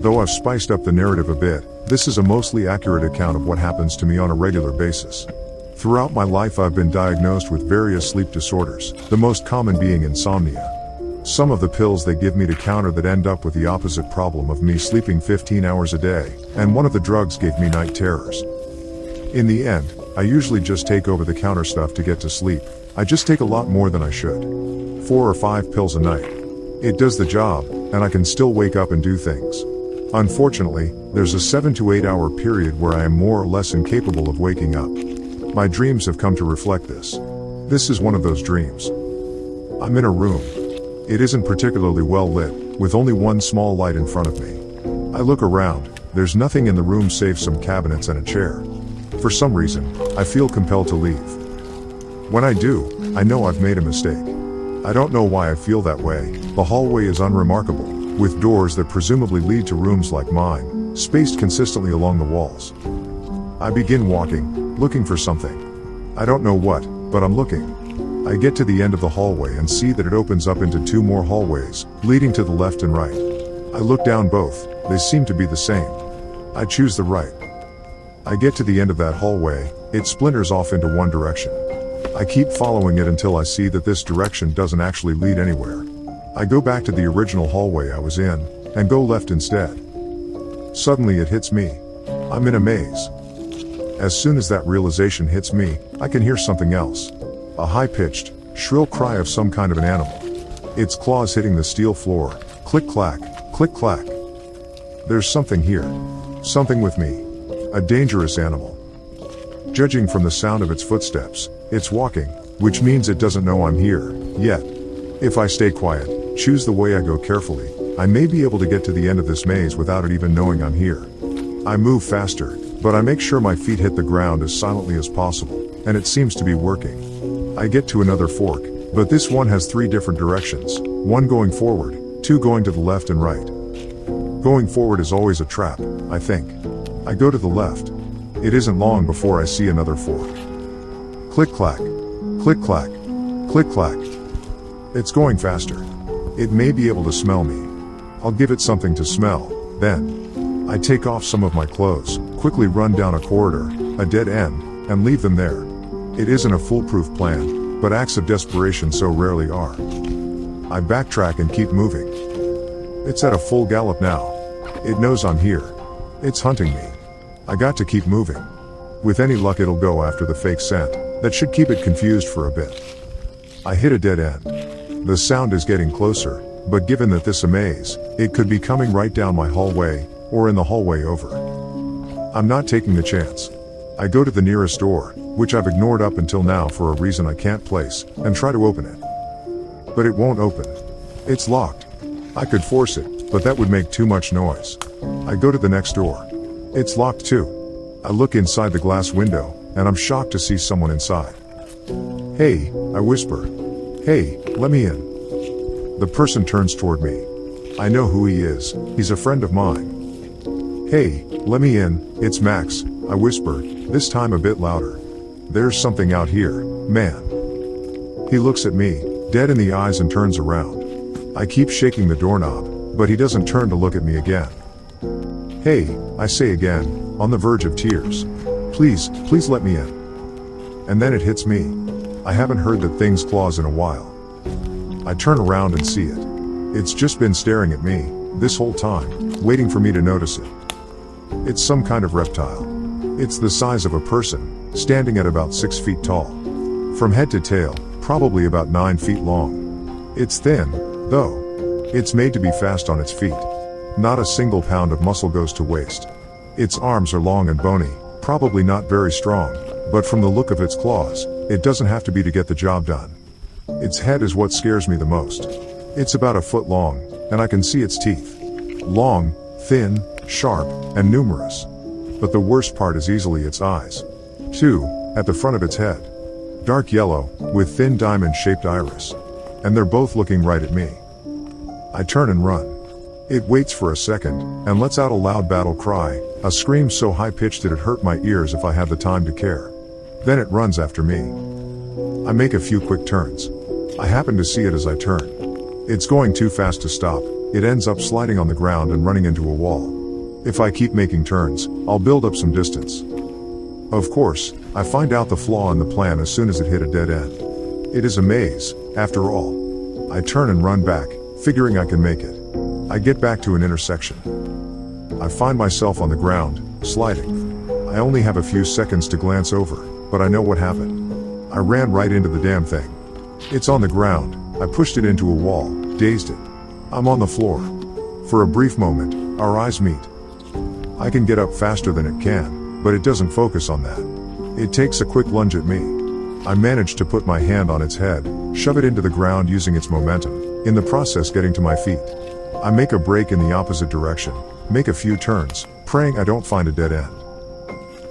Though I've spiced up the narrative a bit, this is a mostly accurate account of what happens to me on a regular basis. Throughout my life I've been diagnosed with various sleep disorders, the most common being insomnia. Some of the pills they give me to counter that end up with the opposite problem of me sleeping 15 hours a day, and one of the drugs gave me night terrors. In the end, I usually just take over-the-counter stuff to get to sleep. I just take a lot more than I should. 4 or 5 pills a night. It does the job, and I can still wake up and do things. Unfortunately, there's a 7 to 8 hour period where I am more or less incapable of waking up. My dreams have come to reflect this. This is one of those dreams. I'm in a room. It isn't particularly well lit, with only one small light in front of me. I look around, there's nothing in the room save some cabinets and a chair. For some reason, I feel compelled to leave. When I do, I know I've made a mistake. I don't know why I feel that way. The hallway is unremarkable, with doors that presumably lead to rooms like mine, spaced consistently along the walls. I begin walking, looking for something. I don't know what, but I'm looking. I get to the end of the hallway and see that it opens up into 2 more hallways, leading to the left and right. I look down both, they seem to be the same. I choose the right. I get to the end of that hallway, it splinters off into one direction. I keep following it until I see that this direction doesn't actually lead anywhere. I go back to the original hallway I was in, and go left instead. Suddenly it hits me. I'm in a maze. As soon as that realization hits me, I can hear something else. A high-pitched, shrill cry of some kind of an animal. Its claws hitting the steel floor, click-clack, click-clack. There's something here. Something with me. A dangerous animal. Judging from the sound of its footsteps, it's walking, which means it doesn't know I'm here, yet. If I stay quiet, choose the way I go carefully, I may be able to get to the end of this maze without it even knowing I'm here. I move faster, but I make sure my feet hit the ground as silently as possible, and it seems to be working. I get to another fork, but this one has 3 different directions, 1 going forward, 2 going to the left and right. Going forward is always a trap, I think. I go to the left. It isn't long before I see another fork. Click-clack, click-clack, click-clack. It's going faster. It may be able to smell me. I'll give it something to smell, then. I take off some of my clothes, quickly run down a corridor, a dead end, and leave them there. It isn't a foolproof plan, but acts of desperation so rarely are. I backtrack and keep moving. It's at a full gallop now. It knows I'm here. It's hunting me. I got to keep moving. With any luck it'll go after the fake scent. That should keep it confused for a bit. I hit a dead end. The sound is getting closer, but given that this is a maze, it could be coming right down my hallway, or in the hallway over. I'm not taking the chance. I go to the nearest door, which I've ignored up until now for a reason I can't place, and try to open it. But it won't open. It's locked. I could force it, but that would make too much noise. I go to the next door. It's locked too. I look inside the glass window, and I'm shocked to see someone inside. "Hey," I whisper. "Hey, let me in." The person turns toward me. I know who he is, he's a friend of mine. "Hey, let me in, it's Max," I whisper, this time a bit louder. "There's something out here, man." He looks at me, dead in the eyes, and turns around. I keep shaking the doorknob, but he doesn't turn to look at me again. "Hey," I say again, on the verge of tears. Please let me in." And then it hits me. I haven't heard that thing's claws in a while. I turn around and see it. It's just been staring at me, this whole time, waiting for me to notice it. It's some kind of reptile. It's the size of a person, standing at about 6 feet tall. From head to tail, probably about 9 feet long. It's thin, though. It's made to be fast on its feet. Not a single pound of muscle goes to waste. Its arms are long and bony, probably not very strong, but from the look of its claws, it doesn't have to be to get the job done. Its head is what scares me the most. It's about 1 foot long, and I can see its teeth. Long, thin, sharp, and numerous. But the worst part is easily its eyes. 2, at the front of its head. Dark yellow, with thin diamond-shaped iris. And they're both looking right at me. I turn and run. It waits for a second, and lets out a loud battle cry, a scream so high-pitched that it hurt my ears if I had the time to care. Then it runs after me. I make a few quick turns. I happen to see it as I turn. It's going too fast to stop, it ends up sliding on the ground and running into a wall. If I keep making turns, I'll build up some distance. Of course, I find out the flaw in the plan as soon as it hit a dead end. It is a maze, after all. I turn and run back, figuring I can make it. I get back to an intersection. I find myself on the ground, sliding. I only have a few seconds to glance over, but I know what happened. I ran right into the damn thing. It's on the ground. I pushed it into a wall, dazed it. I'm on the floor. For a brief moment, our eyes meet. I can get up faster than it can, but it doesn't focus on that. It takes a quick lunge at me. I manage to put my hand on its head, shove it into the ground using its momentum, in the process getting to my feet. I make a break in the opposite direction, make a few turns, praying I don't find a dead end.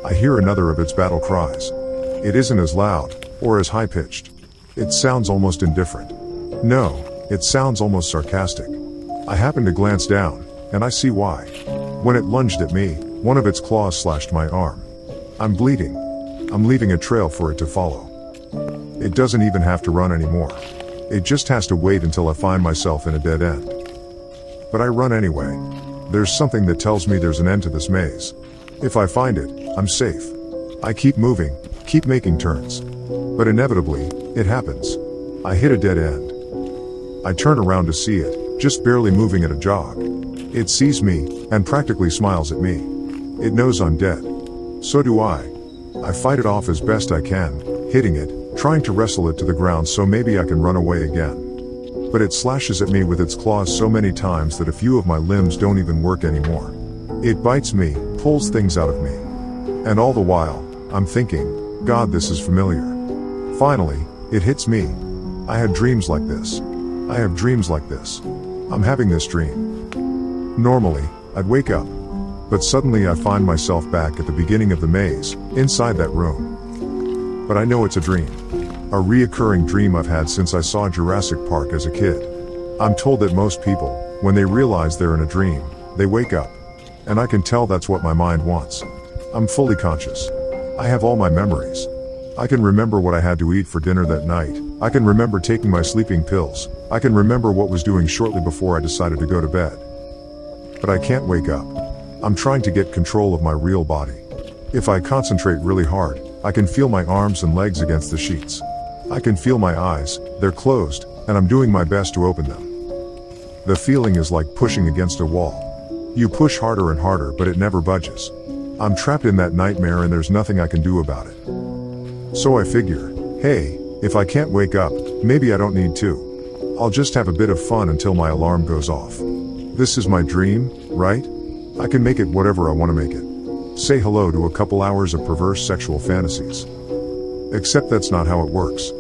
I hear another of its battle cries. It isn't as loud, or as high-pitched. It sounds almost indifferent. No, it sounds almost sarcastic. I happen to glance down, and I see why. When it lunged at me, one of its claws slashed my arm. I'm bleeding. I'm leaving a trail for it to follow. It doesn't even have to run anymore. It just has to wait until I find myself in a dead end. But I run anyway. There's something that tells me there's an end to this maze. If I find it, I'm safe. I keep moving, keep making turns. But inevitably, it happens. I hit a dead end. I turn around to see it, just barely moving at a jog. It sees me, and practically smiles at me. It knows I'm dead. So do I. I fight it off as best I can, hitting it, trying to wrestle it to the ground so maybe I can run away again. But it slashes at me with its claws so many times that a few of my limbs don't even work anymore. It bites me, pulls things out of me. And all the while, I'm thinking, God, this is familiar. Finally, it hits me. I had dreams like this. I have dreams like this. I'm having this dream. Normally, I'd wake up. But suddenly I find myself back at the beginning of the maze, inside that room. But I know it's a dream. A reoccurring dream I've had since I saw Jurassic Park as a kid. I'm told that most people, when they realize they're in a dream, they wake up. And I can tell that's what my mind wants. I'm fully conscious. I have all my memories. I can remember what I had to eat for dinner that night. I can remember taking my sleeping pills. I can remember what was doing shortly before I decided to go to bed. But I can't wake up. I'm trying to get control of my real body. If I concentrate really hard, I can feel my arms and legs against the sheets. I can feel my eyes, they're closed, and I'm doing my best to open them. The feeling is like pushing against a wall. You push harder and harder, but it never budges. I'm trapped in that nightmare and there's nothing I can do about it. So I figure, hey, if I can't wake up, maybe I don't need to. I'll just have a bit of fun until my alarm goes off. This is my dream, right? I can make it whatever I want to make it. Say hello to a couple hours of perverse sexual fantasies. Except that's not how it works.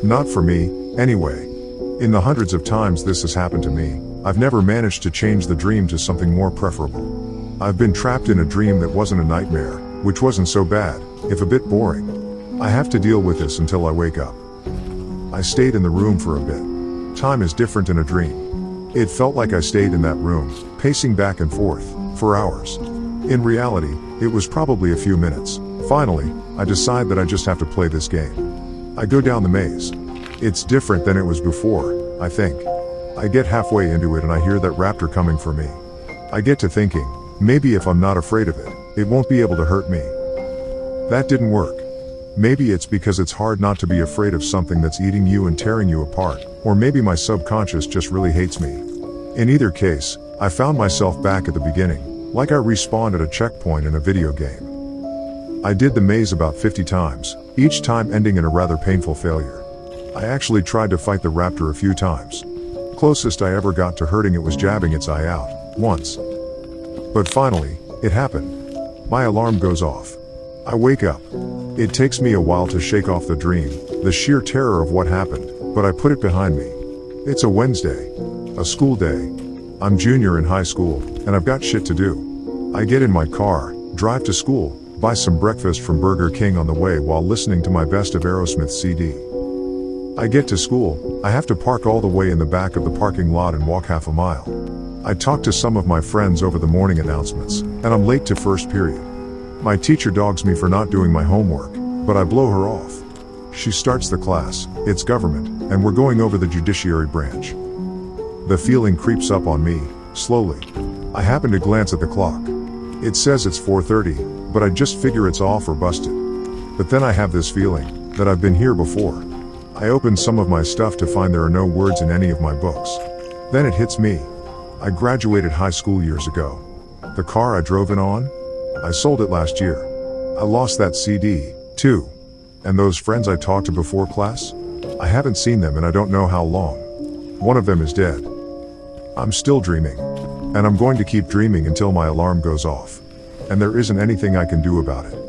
Not for me, anyway. In the hundreds of times this has happened to me, I've never managed to change the dream to something more preferable. I've been trapped in a dream that wasn't a nightmare, which wasn't so bad, if a bit boring. I have to deal with this until I wake up. I stayed in the room for a bit. Time is different in a dream. It felt like I stayed in that room, pacing back and forth, for hours. In reality, it was probably a few minutes. Finally, I decide that I just have to play this game. I go down the maze. It's different than it was before, I think. I get halfway into it and I hear that raptor coming for me. I get to thinking, maybe if I'm not afraid of it, it won't be able to hurt me. That didn't work. Maybe it's because it's hard not to be afraid of something that's eating you and tearing you apart, or maybe my subconscious just really hates me. In either case, I found myself back at the beginning, like I respawned at a checkpoint in a video game. I did the maze about 50 times, each time ending in a rather painful failure. I actually tried to fight the raptor a few times. Closest I ever got to hurting it was jabbing its eye out, once. But finally, it happened. My alarm goes off. I wake up. It takes me a while to shake off the dream, the sheer terror of what happened, but I put it behind me. It's a Wednesday. A school day. I'm junior in high school, and I've got shit to do. I get in my car, drive to school, buy some breakfast from Burger King on the way while listening to my Best of Aerosmith CD. I get to school, I have to park all the way in the back of the parking lot and walk half a mile. I talk to some of my friends over the morning announcements, and I'm late to first period. My teacher dogs me for not doing my homework, but I blow her off. She starts the class, it's government, and we're going over the judiciary branch. The feeling creeps up on me, Slowly, I happen to glance at the clock. It says it's 4:30, but I just figure it's off or busted. But then I have this feeling that I've been here before. I open some of my stuff to find there are no words in any of my books. Then it hits me. I graduated high school years ago. The car I drove in on? I sold it last year. I lost that CD, too. And those friends I talked to before class? I haven't seen them and I don't know how long. One of them is dead. I'm still dreaming. And I'm going to keep dreaming until my alarm goes off. And there isn't anything I can do about it.